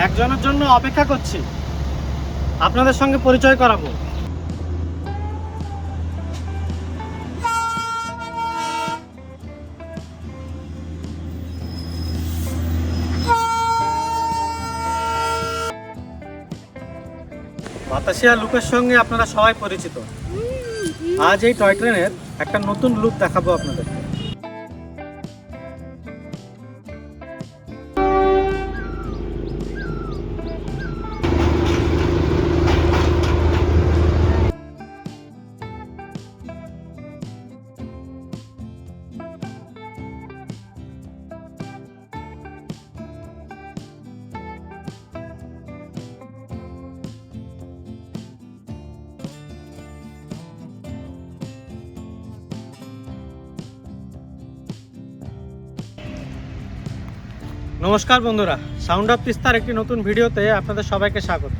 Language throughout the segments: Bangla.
একজনের জন্য অপেক্ষা করছি, আপনাদের সঙ্গে পরিচয় করাবো। বাতাসিয়া লুকের সঙ্গে আপনারা সবাই পরিচিত। আজ এই টয় ট্রেনের একটা নতুন লুক দেখাবো আপনাদেরকে। নমস্কার বন্ধুরা, সাউন্ড অফ তিস্তার একটি নতুন ভিডিওতে আপনাদের সবাইকে স্বাগত।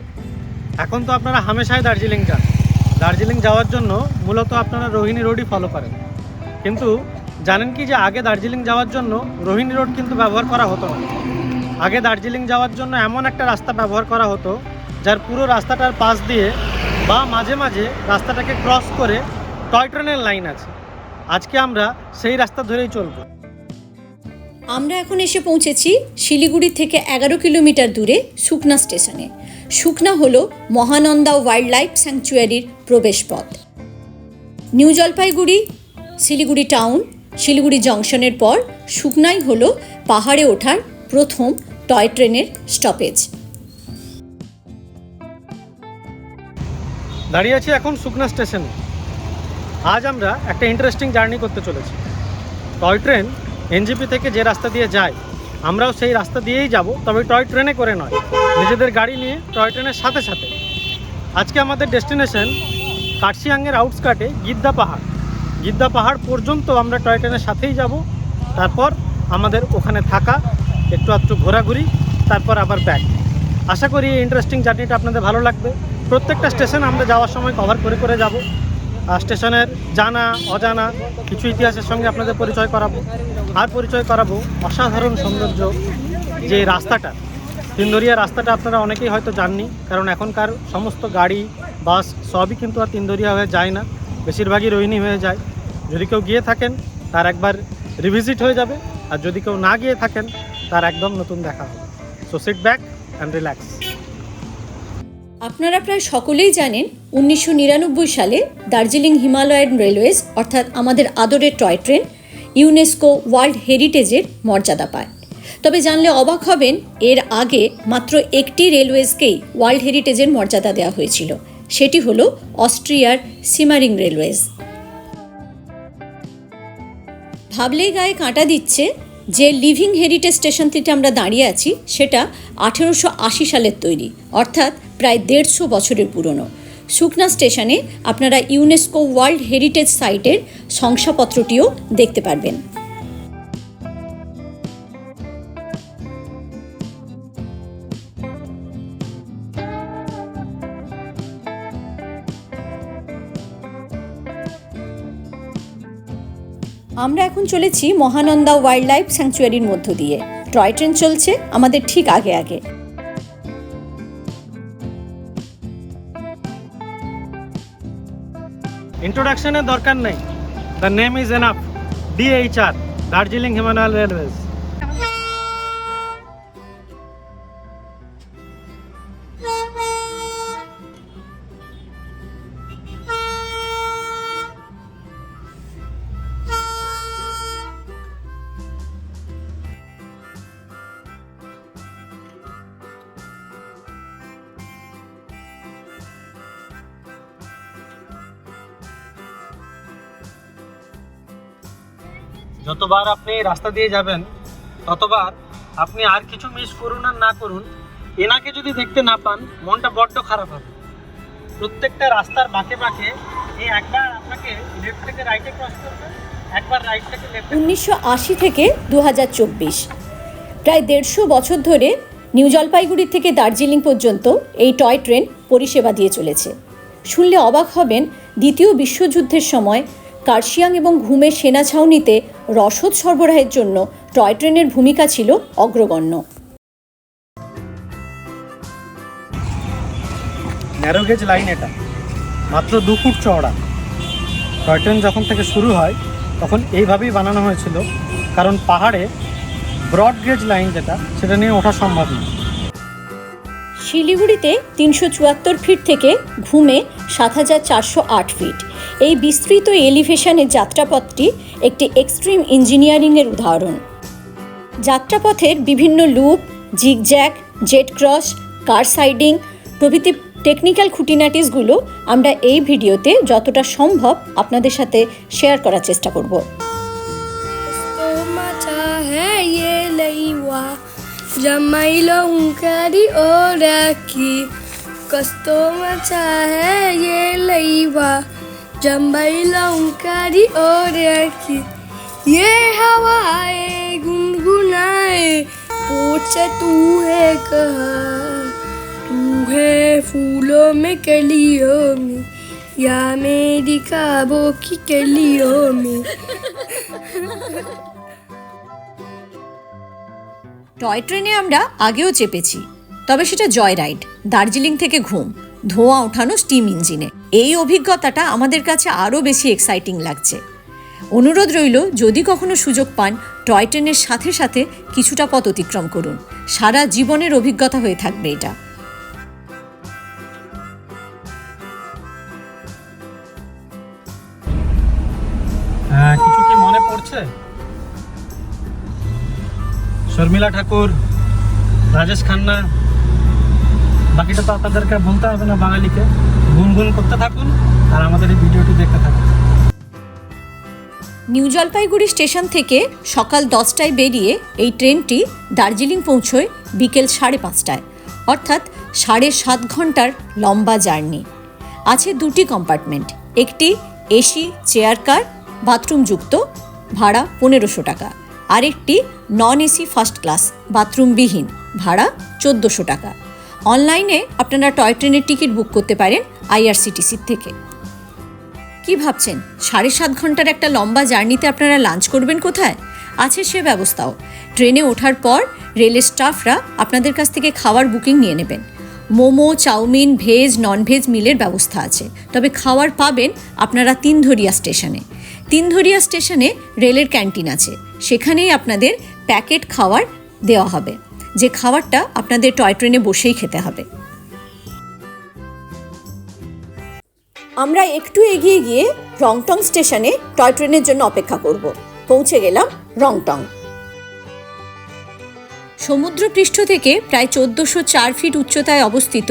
এখন তো আপনারা হামেশাই দার্জিলিং যান। দার্জিলিং যাওয়ার জন্য মূলত আপনারা রোহিণী রোডই ফলো করেন, কিন্তু জানেন কি যে আগে দার্জিলিং যাওয়ার জন্য রোহিণী রোড কিন্তু ব্যবহার করা হতো না। আগে দার্জিলিং যাওয়ার জন্য এমন একটা রাস্তা ব্যবহার করা হতো যার পুরো রাস্তাটার পাশ দিয়ে বা মাঝে মাঝে রাস্তাটাকে ক্রস করে টয় ট্রেনের লাইন আছে। আজকে আমরা সেই রাস্তা ধরেই চলবো। আমরা এখন এসে পৌঁছেছি শিলিগুড়ি থেকে 11 কিলোমিটার দূরে সুকনা স্টেশনে। সুকনা হলো মহানন্দা ওয়াইল্ড লাইফ স্যাংচুয়ারির প্রবেশপথ। নিউ জলপাইগুড়ি, শিলিগুড়ি টাউন, শিলিগুড়ি জংশনের পর সুকনাই হলো পাহাড়ে ওঠার প্রথম টয় ট্রেনের স্টপেজ। দাঁড়িয়ে আছি এখন সুকনা স্টেশনে। আজ আমরা একটা ইন্টারেস্টিং জার্নি করতে চলেছি। টয় ট্রেন এনজিপি থেকে যে রাস্তা দিয়ে যায়, আমরাও সেই রাস্তা দিয়েই যাব, তবে টয় ট্রেনে করে নয়, নিজেদের গাড়ি নিয়ে টয় ট্রেনের সাথে সাথে। আজকে আমাদের ডেস্টিনেশন কার্শিয়াংয়ের আউটস্কার্টে গিদ্দা পাহাড়। গিদ্দা পাহাড় পর্যন্ত আমরা টয় ট্রেনের সাথেই যাব, তারপর আমাদের ওখানে থাকা, একটু আধটু ঘোরাঘুরি, তারপর আবার ব্যাক। আশা করি এই ইন্টারেস্টিং জার্নিটা আপনাদের ভালো লাগবে। প্রত্যেকটা স্টেশন আমরা যাওয়ার সময় কভার করে করে যাব। স্টেশনের জানা অজানা কিছু ইতিহাসের সঙ্গে আপনাদের পরিচয় করাবো, আর পরিচয় করাবো অসাধারণ সৌন্দর্য যে রাস্তাটা, তিনদরিয়া রাস্তাটা। আপনারা অনেকেই হয়তো জাননি, কারণ এখনকার সমস্ত গাড়ি বাস সবই কিন্তু আর তিনদরিয়া হয়ে যায় না, বেশিরভাগই রোহিণী হয়ে যায়। যদি কেউ গিয়ে থাকেন তার একবার রিভিজিট হয়ে যাবে, আর যদি কেউ না গিয়ে থাকেন তার একদম নতুন দেখা হবে। So sit back and relax. আপনারা প্রায় সকলেই জানেন 1999 সালে দার্জিলিং হিমালয়ান রেলওয়েজ অর্থাৎ আমাদের আদরের টয় ট্রেন ইউনেস্কো ওয়ার্ল্ড হেরিটেজের মর্যাদা পায়। তবে জানলে অবাক হবেন, এর আগে মাত্র একটি রেলওয়েজকেই ওয়ার্ল্ড হেরিটেজের মর্যাদা দেওয়া হয়েছিল, সেটি হলো অস্ট্রিয়ার সিমারিং রেলওয়েজ। ভাবলেই গায়ে কাঁটা দিচ্ছে যে লিভিং হেরিটেজ স্টেশনটিতে আমরা দাঁড়িয়ে আছি সেটা 1880 সালের তৈরি, অর্থাৎ প্রায় 150 বছরের পুরনো। সুকনা স্টেশনে আপনারা ইউনেস্কো ওয়ার্ল্ড হেরিটেজ সাইটের শংসাপত্রটিও দেখতে পারবেন। আমরা এখন চলেছি মহানন্দা ওয়াইল্ড লাইফ স্যাংচুয়ারির মধ্য দিয়ে। টয় ট্রেন চলছে আমাদের ঠিক আগে আগে। ইন্ট্রোডাকশনের দরকার নেই, the name is enough. DHR, Darjeeling Himalayan railways. যতবার আপনি রাস্তা দিয়ে যাবেন ততবার আপনি আর কিছু মিস করুন আর না করুন, এনাকে যদি দেখতে না পান মনটা বড্ড খারাপ হবে। প্রত্যেকটা রাস্তার বাঁকে বাঁকে এই একবার আপনাকে লেফট থেকে রাইটে ক্রস করবে, একবার রাইট থেকে লেফটে। 1980 থেকে 2024 প্রায় 150 বছর ধরে নিউ জলপাইগুড়ি থেকে দার্জিলিং পর্যন্ত এই টয় ট্রেন পরিষেবা দিয়ে চলেছে। শুনলে অবাক হবেন, দ্বিতীয় বিশ্বযুদ্ধের সময় কার্শিয়াং এবং ঘুমের সেনা ছাউনিতে রসদ সরবরাহের জন্য টয় ট্রেনের ভূমিকা ছিল অগ্রগণ্য। ন্যারো গেজ লাইন, এটা মাত্র 2 ফুট চওড়া। টয় ট্রেন যখন থেকে শুরু হয় তখন এইভাবেই বানানো হয়েছিল, কারণ পাহাড়ে ব্রড গেজ লাইন যেটা, সেটা নিয়ে ওঠা সম্ভব নয়। শিলিগুড়িতে 374 ফিট থেকে ঘুমে 7408 ফিট, এই বিস্তৃত এলিভেশনের যাত্রাপথটি একটি এক্সট্রিম ইঞ্জিনিয়ারিংয়ের উদাহরণ। যাত্রাপথের বিভিন্ন লুপ, জিগজ্যাগ, জেট ক্রস, কার সাইডিং প্রভৃতি টেকনিক্যাল খুঁটিনাটিসগুলো আমরা এই ভিডিওতে যতটা সম্ভব আপনাদের সাথে শেয়ার করার চেষ্টা করব। Jamailo unkari oraki Kastoma chahe ye laiwa Jamailo unkari oraki Ye hawaye gungunaye Poche tu hai kaha Tu hai phoolon mein kaliyon mein Ya meri kaabon ki kaliyon mein toy ট্রেনে আমরা আগেও চেপেছি, তবে সেটা জয় রাইড, দার্জিলিং থেকে ঘুম, ধোঁয়া ওঠানো স্টিম ইঞ্জিনে। এই অভিজ্ঞতাটা আমাদের কাছে আরও বেশি এক্সাইটিং লাগছে। অনুরোধ রইল, যদি কখনো সুযোগ পান টয় ট্রেনের সাথে সাথে কিছুটা পথ অতিক্রম করুন, সারা জীবনের অভিজ্ঞতা হয়ে থাকবে এটা। কিছু কি মনে পড়ছে? শর্মিলা ঠাকুর, রাজেশ খান্না, বাকিটা তো আপনাদেরকে বলতে হবে না, বাঙালিকে। গুনগুন করতে থাকুন আর আমাদের এই ভিডিওটি দেখতে থাকুন। নিউ জলপাইগুড়ি স্টেশন থেকে সকাল 10টায় বেরিয়ে এই ট্রেনটি দার্জিলিং পৌঁছয় বিকেল 5:30টায়, অর্থাৎ 7.5 ঘন্টার লম্বা জার্নি। আছে 2টি কম্পার্টমেন্ট, একটি এসি চেয়ার কার বাথরুমযুক্ত, ভাড়া 1500 টাকা, আরেকটি নন এসি ফার্স্ট ক্লাস বাথরুমবিহীন, ভাড়া 1400 টাকা। অনলাইনে আপনারা টয় ট্রেনের টিকিট বুক করতে পারেন IRCTC থেকে। কি ভাবছেন, 7.5 ঘন্টার একটা লম্বা জার্নিতে আপনারা লাঞ্চ করবেন কোথায়? আছে সে ব্যবস্থাও। ট্রেনে ওঠার পর রেলের স্টাফরা আপনাদের কাছ থেকে খাওয়ার বুকিং নিয়ে নেবেন। মোমো, চাউমিন, ভেজ, ননভেজ মিলের ব্যবস্থা আছে, তবে খাওয়ার পাবেন আপনারা তিনধরিয়া স্টেশনে। তিনধরিয়া স্টেশনে রেলের ক্যান্টিন আছে, সেখানেই আপনাদের প্যাকেট খাওয়ার দেওয়া হবে, যে খাবারটা আপনাদের টয় ট্রেনে বসেই খেতে হবে। আমরা একটু এগিয়ে গিয়ে রংটং স্টেশনে টয় ট্রেনের জন্য অপেক্ষা করব। পৌঁছে গেলাম রংটং। সমুদ্রপৃষ্ঠ থেকে প্রায় 1404 ফিট উচ্চতায় অবস্থিত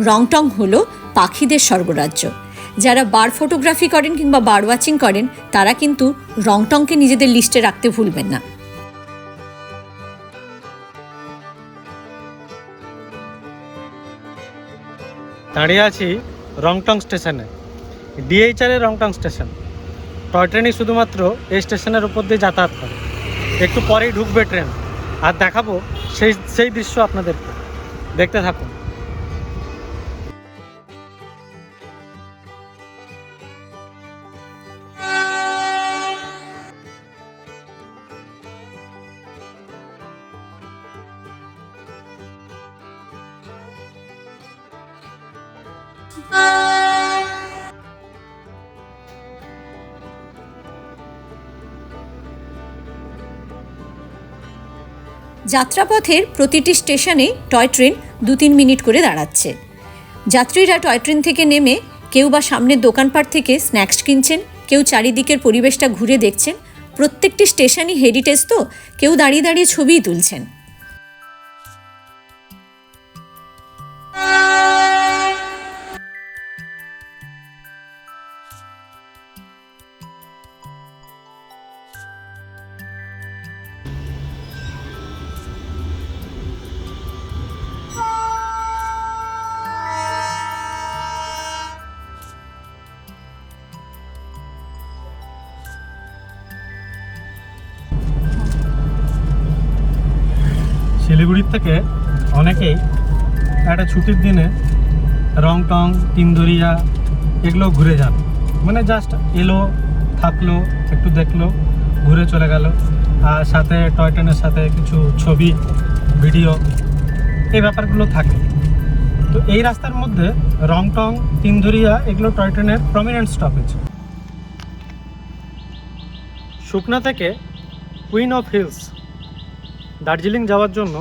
রংটং হল পাখিদের স্বর্গরাজ্য। যারা বার্ড ফটোগ্রাফি করেন কিংবা বার্ড ওয়াচিং করেন, তারা কিন্তু রংটংকে নিজেদের লিস্টে রাখতে ভুলবেন না। দাঁড়িয়ে আছি রংটং স্টেশনে, DHR এর রংটং স্টেশন। টয় ট্রেনই শুধুমাত্র এই স্টেশনের উপর দিয়ে যাতায়াত করে। একটু পরেই ঢুকবে ট্রেন, আর দেখাবো সেই দৃশ্য আপনাদেরকে। দেখতে থাকুন। যাত্রাপথের প্রতিটি স্টেশনে টয় ট্রেন 2-3 মিনিট করে দাঁড়াচ্ছে। যাত্রীরা টয় ট্রেন থেকে নেমে কেউ বা সামনের দোকানপাট থেকে স্ন্যাক্স কিনছেন, কেউ চারিদিকের পরিবেশটা ঘুরে দেখছেন। প্রত্যেকটি স্টেশনই হেরিটেজ, তো কেউ দাঁড়িয়ে দাঁড়িয়ে ছবিই তুলছেন। শিলিগুড়ির থেকে অনেকেই একটা ছুটির দিনে রংটং, তিনধরিয়া এগুলো ঘুরে যান। মানে জাস্ট এলো, থাকলো, একটু দেখলো, ঘুরে চলে গেল, আর সাথে টয় ট্রেনের সাথে কিছু ছবি, ভিডিও, এই ব্যাপারগুলো থাকে। তো এই রাস্তার মধ্যে রংটং, তিনধুরিয়া এগুলো টয় ট্রেনের প্রমিনেন্ট স্টপেজ। সুকনা থেকে কুইন অফ হিলস দার্জিলিং যাওয়ার জন্য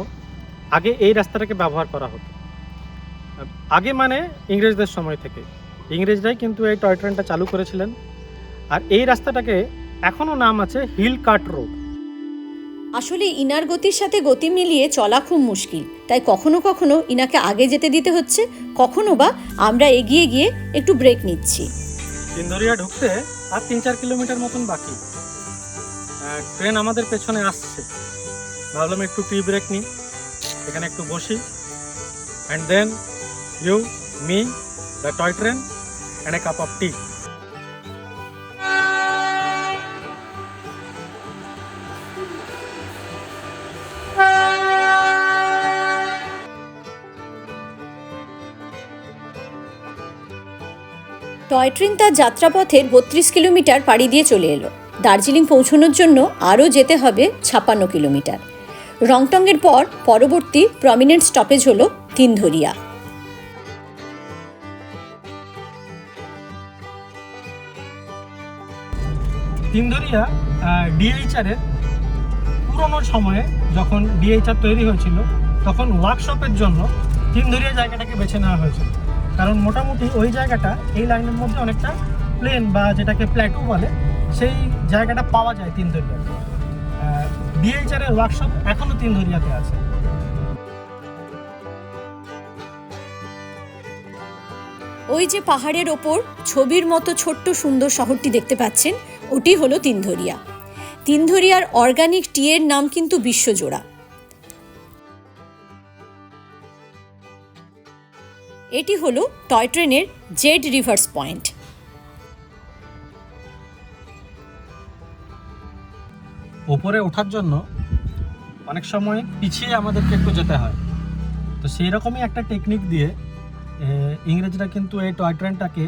আগে এই রাস্তাটাকে ব্যবহার করা হতো। আগে মানে ইংরেজদের সময় থেকে, ইংরেজরাই কিন্তু এই টয় ট্রেনটা চালু করেছিলেন। আর এই রাস্তাটাকে এখনও নাম আছে হিল কাট রোড। আসলে ইনার গতির সাথে গতি মিলিয়ে চলা খুব মুশকিল, তাই কখনো কখনো ইনাকে আগে যেতে দিতে হচ্ছে, কখনো বা আমরা এগিয়ে গিয়ে একটু ব্রেক নিচ্ছি। তিনধরিয়া ঢুকতে আর 3-4 কিলোমিটার মতন বাকি। ট্রেন আমাদের পেছনে আসছে, ভাবলাম একটু টি ব্রেক নিই, এখানে একটু বসি, and then you me the toy train and a cup of tea. Toy train তার যাত্রাপথের 32 কিলোমিটার পাড়ি দিয়ে চলে এলো। দার্জিলিং পৌঁছানোর জন্য আরও যেতে হবে 56 কিলোমিটার। রংটংয়ের পর পরবর্তী প্রমিনেন্ট স্টপেজ হলো তিনধরিয়া। তিনধরিয়া ডিএইচআরের পুরনো সময়ে যখন ডিএইচআর তৈরি হয়েছিল তখন ওয়ার্কশপের জন্য তিনধরিয়া জায়গাটাকে বেছে নেওয়া হয়েছিল। কারণ মোটামুটি ওই জায়গাটা এই লাইনের মধ্যে অনেকটা প্লেন বা যেটাকে প্ল্যাটু বলে, সেই জায়গাটা পাওয়া যায় তিনধরিয়াতে। ডিএইচআরের ওয়ার্কশপ এখনও তিনধরিয়াতে আছে। ওই যে পাহাড়ের ওপর ছবির মতো ছোট্ট সুন্দর শহরটি দেখতে পাচ্ছেন, ওটি হলো তিনধরিয়া। তিনধরিয়ার অর্গানিক টি এর নাম কিন্তু বিশ্বজোড়া। এটি হলো টয় ট্রেনের জেড রিভার্স পয়েন্ট। ওপরে ওঠার জন্য অনেক সময় পিছিয়ে আমাদেরকে একটু যেতে হয়, তো সেই রকমই একটা টেকনিক দিয়ে ইংরেজরা কিন্তু এই টয় ট্রেনটাকে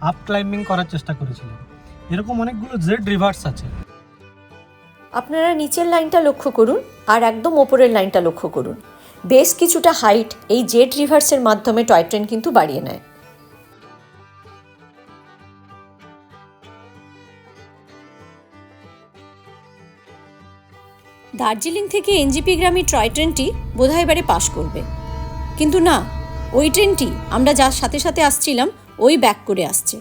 আপ ক্লাইম্বিং করার চেষ্টা করেছিলেন। এরকম অনেকগুলো জেড রিভার্স আছে। আপনারা নিচের লাইনটা লক্ষ্য করুন আর একদম ওপরের লাইনটা লক্ষ্য করুন। বেশ কিছুটা হাইট এই জেড রিভার্সের মাধ্যমে টয় ট্রেন কিন্তু বাড়িয়ে নেয়। দার্জিলিং থেকে এনজেপিগ্রামী টয় ট্রেনটি বোধহয় এবারে পাশ করবে, কিন্তু না, ওই ট্রেনটি আমরা যার সাথে সাথে আসছিলাম ওই ব্যাক করে আসছে।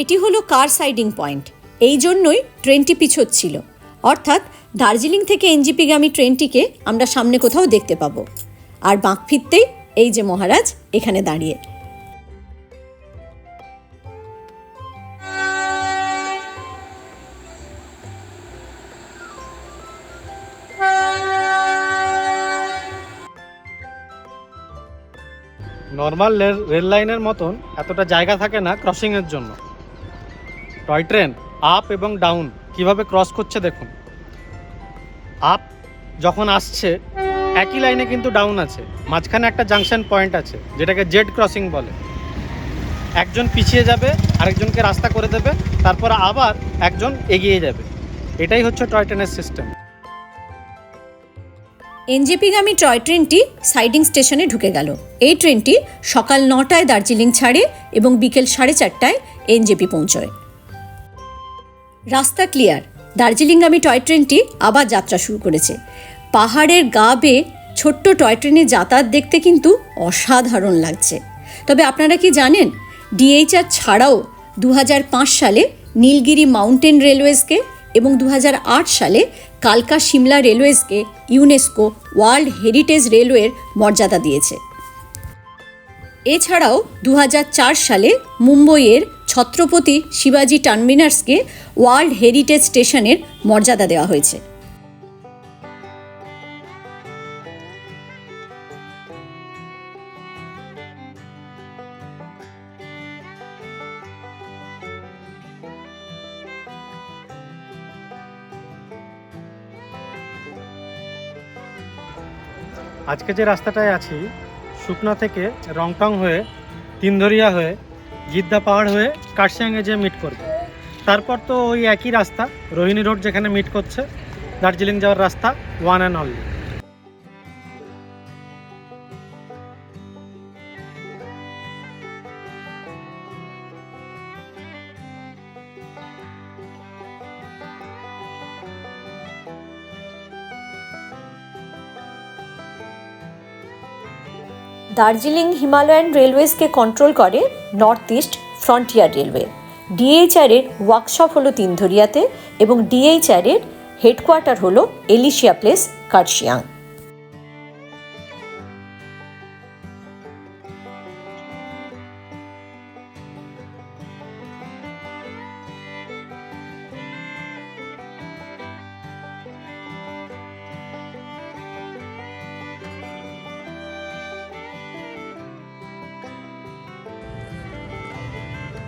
এটি হলো কার সাইডিং পয়েন্ট, এই জন্যই ট্রেনটি পিছোচ্ছিল। অর্থাৎ দার্জিলিং থেকে এনজেপিগামী ট্রেনটিকে আমরা সামনে কোথাও দেখতে পাবো। আর বাঁক ফিরতেই এই যে মহারাজ এখানে দাঁড়িয়ে। নর্মাল রেল লাইনের মতন এতটা জায়গা থাকে না ক্রসিংয়ের জন্য। টয় ট্রেন আপ এবং ডাউন কিভাবে ক্রস করছে দেখুন। আপ যখন আসছে একই লাইনে কিন্তু ডাউন আছে, মাঝখানে একটা জাংশন পয়েন্ট আছে যেটাকে জেড ক্রসিং বলে। একজন পিছিয়ে যাবে, আরেকজনকে রাস্তা করে দেবে, তারপর আবার একজন এগিয়ে যাবে। এটাই হচ্ছে টয় ট্রেনের সিস্টেম। এনজেপিগামী টয় ট্রেনটি সাইডিং স্টেশনে ঢুকে গেল। এই ট্রেনটি সকাল 9টায় দার্জিলিং ছাড়ে এবং বিকেল 4:30টায় এনজেপি পৌঁছয়। রাস্তা ক্লিয়ার, দার্জিলিংগামী টয় ট্রেনটি আবার যাত্রা শুরু করেছে। পাহাড়ের গা বেয়ে ছোট্ট টয় ট্রেনের যাতায়াত দেখতে কিন্তু অসাধারণ লাগছে। তবে আপনারা কি জানেন, ডিএইচআর ছাড়াও 2005 সালে নীলগিরি মাউন্টেন রেলওয়েজকে এবং 2008 সালে কালকা সিমলা রেলওয়েজকে ইউনেস্কো ওয়ার্ল্ড হেরিটেজ রেলওয়ের মর্যাদা দিয়েছে। এছাড়াও 2004 সালে মুম্বইয়ের ছত্রপতি শিবাজি টার্মিনাসকে ওয়ার্ল্ড হেরিটেজ স্টেশনের মর্যাদা দেওয়া হয়েছে। আজকে যে রাস্তাটায় আছি সুকনা থেকে রংটং হয়ে তিনধরিয়া হয়ে গিদ্দা পাহাড় হয়ে কার্শিয়াংয়ে যে মিট করবে, তারপর তো ওই একই রাস্তা রোহিণী রোড যেখানে মিট করছে, দার্জিলিং যাওয়ার রাস্তা one and only. Darjeeling Himalayan রেলওয়েজকে কন্ট্রোল করে নর্থ ইস্ট ফ্রন্টিয়ার রেলওয়ে। ডিএইচআরের ওয়ার্কশপ হলো তিনধরিয়াতে এবং ডিএইচআরের হেডকোয়ার্টার হলো এলিশিয়া প্লেস, কার্শিয়াং।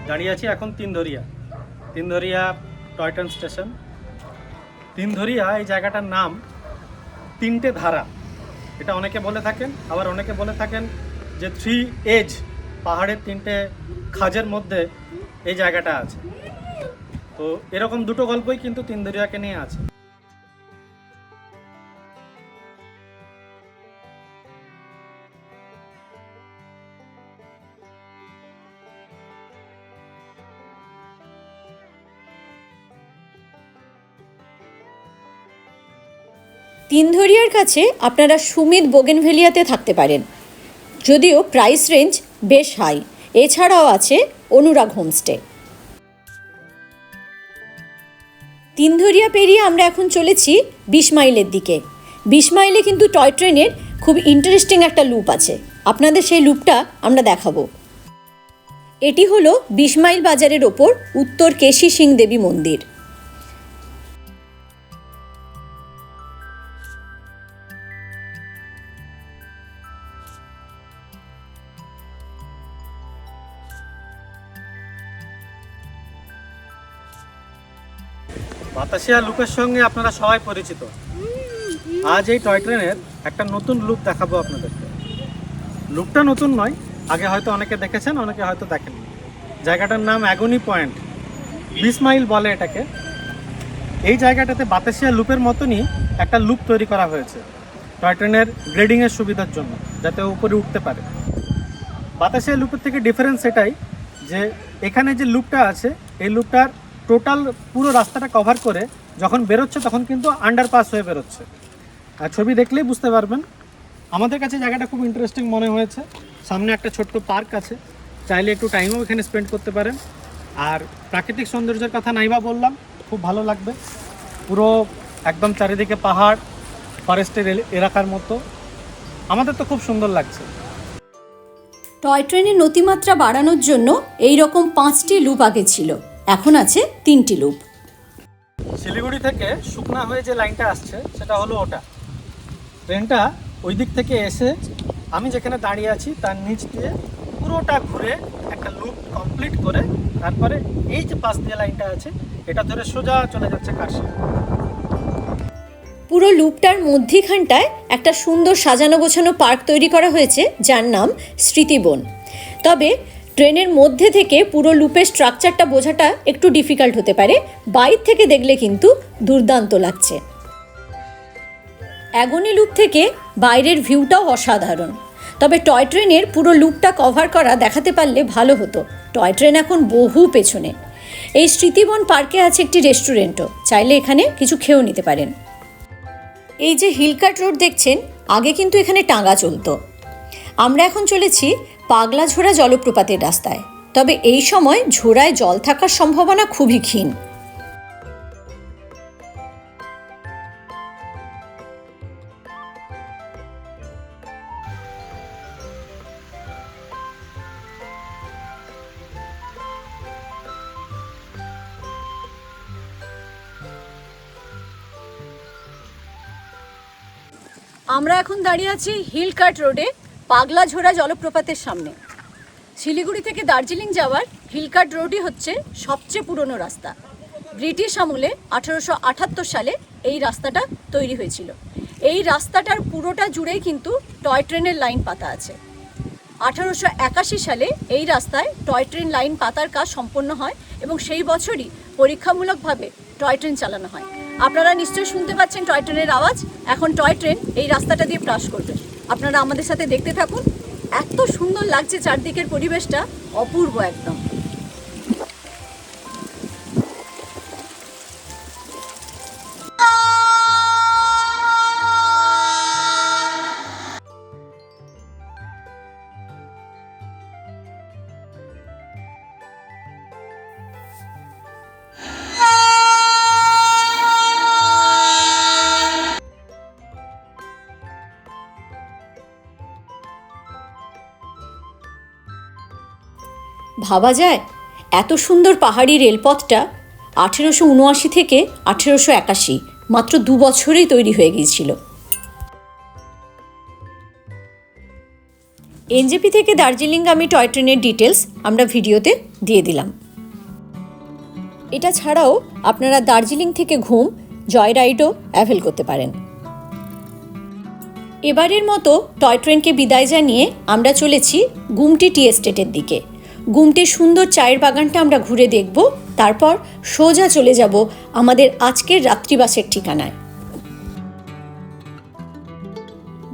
দাঁড়িয়ে আছি এখন Tindharia toy train station. Tindharia এই জায়গাটার নাম তিনটে ধারা, এটা অনেকে বলে থাকেন, আবার অনেকে বলে থাকেন যে 3 এজ, পাহাড়ের 3টে খাজের মধ্যে এই জায়গাটা আছে। তো এরকম দুটো গল্পই কিন্তু তিনধরিয়াকে নিয়ে আছে। তিনধরিয়ার কাছে আপনারা সুমিত বোগেনভেলিয়াতে থাকতে পারেন, যদিও প্রাইস রেঞ্জ বেশ হাই। এছাড়াও আছে অনুরাগ হোমস্টে। তিনধরিয়া পেরিয়ে আমরা এখন চলেছি 20 মাইলের দিকে। 20 মাইলে কিন্তু টয় ট্রেনের খুব ইন্টারেস্টিং একটা লুপ আছে, আপনাদের সেই লুপটা আমরা দেখাবো। এটি হলো 20 মাইল বাজারের ওপর উত্তর কেশি সিং দেবী মন্দির। বাতাসিয়া লুপের সঙ্গে আপনারা সবাই পরিচিত। আজ এই টয় ট্রেনের একটা নতুন লুপ দেখাবো আপনাদেরকে। লুপটা নতুন নয়, আগে হয়তো অনেকে দেখেছেন, অনেকে হয়তো দেখেননি। জায়গাটার নাম অ্যাগনি পয়েন্ট, 20 মাইল বলে এটাকে। এই জায়গাটাতে বাতাসিয়া লুপের মতনই একটা লুপ তৈরি করা হয়েছে টয় ট্রেনের গ্রেডিংয়ের সুবিধার জন্য, যাতে উপরে উঠতে পারে। বাতাসিয়া লুপের থেকে ডিফারেন্স এটাই যে এখানে যে লুপটা আছে, এই লুপটার টোটাল পুরো রাস্তাটা কভার করে যখন বেরোচ্ছে তখন কিন্তু আন্ডারপাস হয়ে বেরোচ্ছে। আর ছবি দেখলেই বুঝতে পারবেন। আমাদের কাছে জায়গাটা খুব ইন্টারেস্টিং মনে হয়েছে। সামনে একটা ছোট্ট পার্ক আছে, চাইলে একটু টাইমও এখানে স্পেন্ড করতে পারেন। আর প্রাকৃতিক সৌন্দর্যের কথা নাইবা বললাম, খুব ভালো লাগবে। পুরো একদম চারিদিকে পাহাড়, ফরেস্টের এলাকার মতো। আমাদের তো খুব সুন্দর লাগছে। টয় ট্রেনের নতিমাত্রা বাড়ানোর জন্য এই রকম 5টি লুপ আগে ছিল, এখন আছে 3টি লুপ। শিলিগুড়ি থেকে সুকনা হয়ে যে লাইনটা আসছে সেটা হলো ওটা। ট্রেনটা ওই দিক থেকে এসে আমি যেখানে দাঁড়িয়ে আছি তার নিচ দিয়ে পুরোটা ঘুরে একটা লুপ কমপ্লিট করে তারপরে এই যে পাশ দিয়ে লাইনটা আছে এটা ধরে সোজা চলে যাচ্ছে কার্শিয়াং। পুরো লুপটার মধ্যিখানটায় একটা সুন্দর সাজানো গোছানো পার্ক তৈরি করা হয়েছে, যার নাম স্মৃতিবন। তবে ট্রেনের মধ্যে থেকে পুরো লুপের স্ট্রাকচারটা বোঝাটা একটু ডিফিকাল্ট হতে পারে, বাইরে থেকে দেখলে কিন্তু দুর্দান্ত লাগছে। অ্যাগনি লুপ থেকে বাইরের ভিউটাও অসাধারণ। তবে টয় ট্রেনের পুরো লুপটা কভার করা দেখাতে পারলে ভালো হতো। টয় ট্রেন এখন বহু পেছনে। এই স্মৃতিবন পার্কে আছে একটি রেস্টুরেন্টও, চাইলে এখানে কিছু খেয়েও নিতে পারেন। এই যে হিলকাট রোড দেখছেন, আগে কিন্তু এখানে টাঙ্গা চলতো। আমরা এখন চলেছি পাগলাঝোড়া জলপ্রপাতের রাস্তায়। তবে এই সময় ঝোড়ায় জল থাকার সম্ভাবনা খুবই ক্ষীণ। আমরা এখন দাঁড়িয়ে আছি হিলকাট রোডে পাগলাঝোড়া জলপ্রপাতের সামনে। শিলিগুড়ি থেকে দার্জিলিং যাওয়ার হিলকাট রোডই হচ্ছে সবচেয়ে পুরনো রাস্তা। ব্রিটিশ আমলে 1878 সালে এই রাস্তাটা তৈরি হয়েছিল। এই রাস্তাটার পুরোটা জুড়েই কিন্তু টয় ট্রেনের লাইন পাতা আছে। 1881 সালে এই রাস্তায় টয় ট্রেন লাইন পাতার কাজ সম্পন্ন হয় এবং সেই বছরই পরীক্ষামূলকভাবে টয় ট্রেন চালানো হয়। আপনারা নিশ্চয়ই শুনতে পাচ্ছেন টয় ট্রেনের আওয়াজ। এখন টয় ট্রেন এই রাস্তাটা দিয়ে ক্রস করবে। আপনারা আমাদের সাথে দেখতে থাকুন। এত সুন্দর লাগছে, চারদিকের পরিবেশটা অপূর্ব একদম। ভাবা যায় এত সুন্দর পাহাড়ি রেলপথটা 1879 থেকে 1881 মাত্র 2 বছরেই তৈরি হয়ে গিয়েছিল। এনজেপি থেকে দার্জিলিংগামী টয় ট্রেনের ডিটেলস আমরা ভিডিওতে দিয়ে দিলাম। এটা ছাড়াও আপনারা দার্জিলিং থেকে ঘুম জয় রাইডও অ্যাভেল করতে পারেন। এবারের মতো টয় ট্রেনকে বিদায় জানিয়ে আমরা চলেছি গুমটি টি এস্টেটের দিকে। গুমটির সুন্দর চায়ের বাগানটা আমরা ঘুরে দেখব, তারপর সোজা চলে যাব আমাদের আজকের রাত্রিবাসের ঠিকানায়।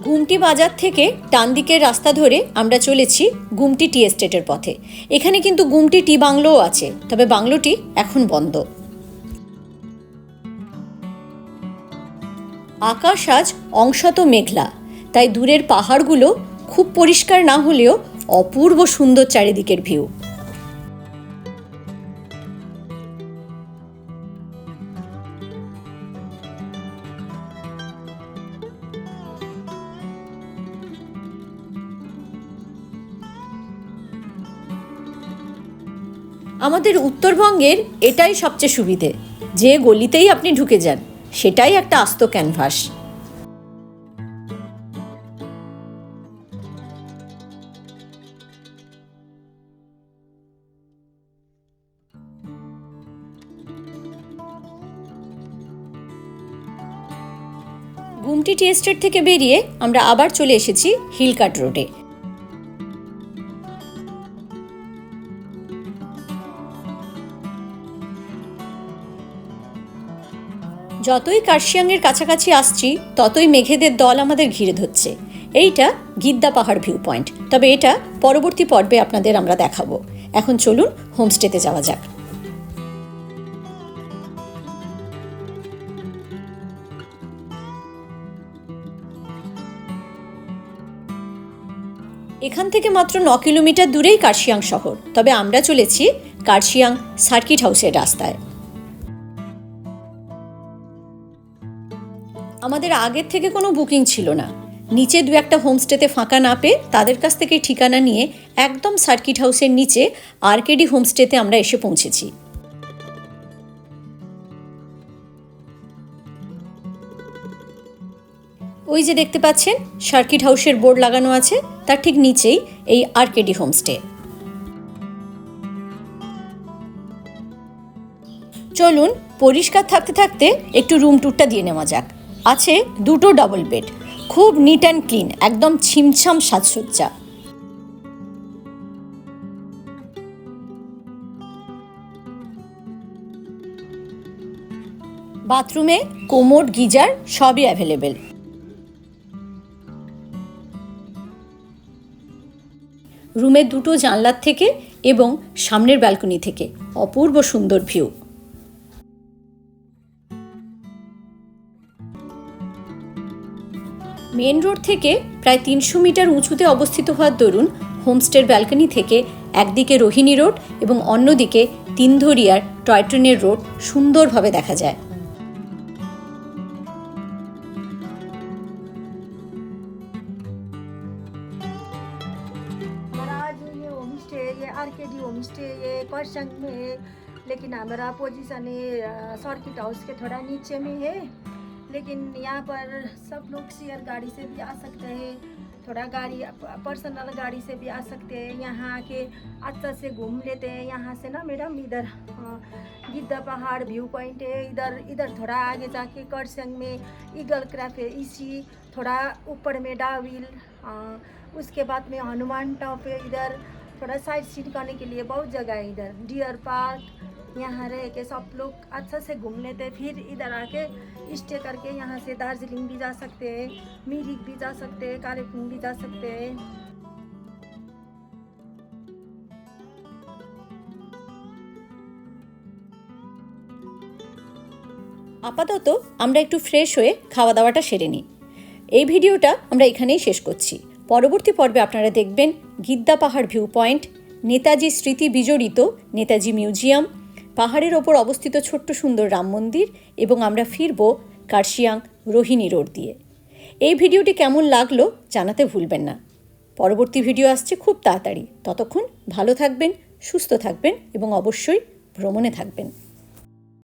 গুমটি বাজার থেকে ডান দিকের রাস্তা ধরে আমরা চলেছি গুমটি টি এস্টেটের পথে। এখানে কিন্তু গুমটি টি বাংলোও আছে, তবে বাংলোটি এখন বন্ধ। আকাশ আজ অংশত মেঘলা, তাই দূরের পাহাড়গুলো খুব পরিষ্কার না হলেও অপূর্ব সুন্দর চারিদিকের ভিউ। আমাদের উত্তরবঙ্গের এটাই সবচেয়ে সুবিধে, যে গলিতেই আপনি ঢুকে যান সেটাই একটা আস্ত ক্যানভাস। গুমটি টি এস্টেট থেকে বেরিয়ে আমরা আবার চলে এসেছি হিলকাট রোডে। যতই কার্শিয়াংয়ের কাছাকাছি আসছি ততই মেঘেদের দল আমাদের ঘিরে ধরছে। এইটা গিদ্দা পাহাড় ভিউ পয়েন্ট, তবে এটা পরবর্তী পর্বে আপনাদের আমরা দেখাবো। এখন চলুন হোমস্টেতে যাওয়া যাক। এখান থেকে মাত্র 9 কিলোমিটার দূরেই কার্শিয়াং শহর, তবে আমরা চলেছি কার্শিয়াং সার্কিট হাউসের রাস্তায়। আমাদের আগের থেকে কোনো বুকিং ছিল না। নিচে 2-1টা হোমস্টেতে ফাঁকা না পেয়ে তাদের কাছ থেকে ঠিকানা নিয়ে একদম সার্কিট হাউসের নিচে আরকেডি হোমস্টেতে আমরা এসে পৌঁছেছি। ওই যে দেখতে পাচ্ছেন সার্কিট হাউসের বোর্ড লাগানো আছে, তার ঠিক নিচেই এই আরকেডি হোমস্টে। চলুন পরিষ্কার থাকতে থাকতে একটু রুম ট্যুরটা দিয়ে নেওয়া যাক। আছে 2টো ডাবল বেড, খুব নিট অ্যান্ড ক্লিন, একদম ছিমছাম সাজসজ্জা। বাথরুমে কোমোড, গিজার সবই অ্যাভেলেবেল। রুমের 2টো জানলার থেকে এবং সামনের ব্যালকনি থেকে অপূর্ব সুন্দর ভিউ। মেন রোড থেকে প্রায় 300 মিটার উঁচুতে অবস্থিত হওয়ার দরুন হোমস্টের ব্যালকনি থেকে একদিকে রোহিণী রোড এবং অন্যদিকে তিনধরিয়ার টয় ট্রেনের রোড সুন্দরভাবে দেখা যায়। आरकेडी होम स्टे ये करसंग में है, लेकिन हमारा पोजीशन है सर्किट हाउस के थोड़ा नीचे में है। लेकिन यहाँ पर सब लोग शेयर गाड़ी से भी आ सकते हैं, थोड़ा गाड़ी पर्सनल गाड़ी से भी आ सकते हैं। यहाँ आके अच्छा से घूम लेते हैं। यहाँ से ना मैडम इधर गिद्दा पहाड़ व्यू पॉइंट है, इधर थोड़ा आगे जाके करसंग में ईगल क्राफ है, इसी थोड़ा ऊपर में डाविल, उसके बाद में हनुमान टॉप है। इधर थोड़ा साइड सीन करने के लिए बहुत जगह है। इधर डियर पार्क, यहाँ रह के सब लोग अच्छा से घूम लेते हैं। फिर इधर आके स्टे करके यहाँ से दार्जिलिंग भी जा सकते हैं, मिरिक भी जा सकते हैं, कालेबुङ भी जा सकते हैं। আপাতত আমরা একটু ফ্রেশ হয়ে খাওয়া দাওয়াটা সেরে নিই। এই ভিডিওটা আমরা এখানেই শেষ করছি। পরবর্তী পর্বে আপনারা দেখবেন গিদ্দা পাহাড় ভিউ পয়েন্ট, নেতাজি স্মৃতি বিজড়িত নেতাজি মিউজিয়াম, পাহাড়ের ওপর অবস্থিত ছোট্ট সুন্দর রাম মন্দির এবং আমরা ফিরব কার্শিয়াং রোহিণী রোড দিয়ে। এই ভিডিওটি কেমন লাগলো জানাতে ভুলবেন না। পরবর্তী ভিডিও আসছে খুব তাড়াতাড়ি। ততক্ষণ ভালো থাকবেন, সুস্থ থাকবেন এবং অবশ্যই ভ্রমণে থাকবেন।